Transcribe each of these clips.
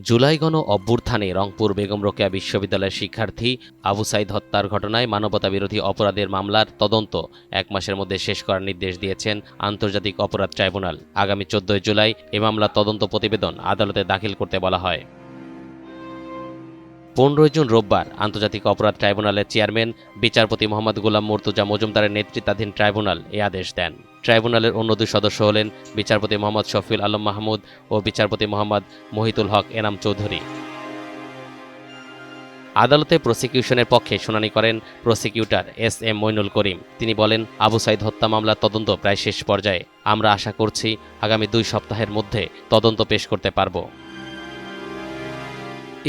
জুলাই গণ অভ্যুত্থানে রংপুর বেগম রোকেয়া বিশ্ববিদ্যালয়ের শিক্ষার্থী আবু সাইদ হত্যার ঘটনায় মানবতাবিরোধী অপরাধের মামলার তদন্ত ১ মাসের মধ্যে শেষ করার নির্দেশ দিয়েছেন আন্তর্জাতিক অপরাধ ট্রাইব্যুনাল। আগামী ১৪ জুলাই এ মামলার তদন্ত প্রতিবেদন আদালতে দাখিল করতে বলা হয়। ১৫ জুন রোববার আন্তর্জাতিক অপরাধ ট্রাইব্যুনালের চেয়ারম্যান বিচারপতি মোহাম্মদ গোলাম মুর্তজা মজুমদারের নেতৃত্বাধীন ট্রাইব্যুনাল এ আদেশ দেন। ট্রাইব্যুনালের অন্য দুই সদস্য হলেন বিচারপতি মোহাম্মদ শফিউল আলম মাহমুদ ও বিচারপতি মোহাম্মদ মহিতুল হক এনাম চৌধুরী। আদালতে প্রসিকিউশনের পক্ষে শুনানি করেন প্রসিকিউটর এস.এম. মইনুল করিম। তিনি বলেন, আবু সাইদ হত্যা মামলার তদন্ত প্রায় শেষ পর্যায়ে। আমরা আশা করছি আগামী ২ সপ্তাহের মধ্যে তদন্ত পেশ করতে পারব।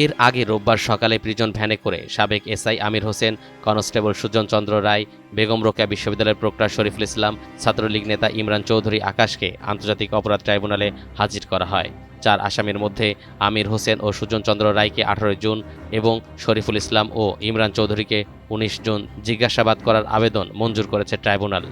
এর আগে রোববার সকালে প্রিজন ভ্যানে করে সাবেক এসআই আমির হোসেন, কনস্টেবল সুজন চন্দ্র রায়, বেগম রোকেয়া বিশ্ববিদ্যালয়ের প্রক্টর শরীফুল ইসলাম, ছাত্রলীগ নেতা ইমরান চৌধুরী আকাশকে আন্তর্জাতিক অপরাধ ট্রাইব্যুনালে হাজির করা হয়। ৪ আসামির মধ্যে আমির হোসেন ও সুজন চন্দ্র রায়কে ১৮ জুন এবং শরীফুল ইসলাম ও ইমরান চৌধুরীকে ১৯ জুন জিজ্ঞাসাবাদ করার আবেদন মঞ্জুর করেছে ট্রাইব্যুনাল।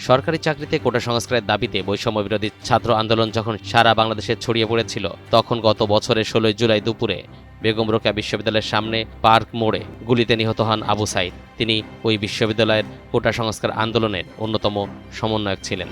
সরকারি চাকরিতে কোটা সংস্কারের দাবিতে বৈষম্যবিরোধী ছাত্র আন্দোলন যখন সারা বাংলাদেশে ছড়িয়ে পড়েছিল, তখন গত বছরের ১৬ জুলাই দুপুরে বেগম রোকেয়া বিশ্ববিদ্যালয়ের সামনে পার্ক মোড়ে গুলিতে নিহত হন আবু সাইদ। তিনি ওই বিশ্ববিদ্যালয়ের কোটা সংস্কার আন্দোলনের অন্যতম সমন্বয়ক ছিলেন।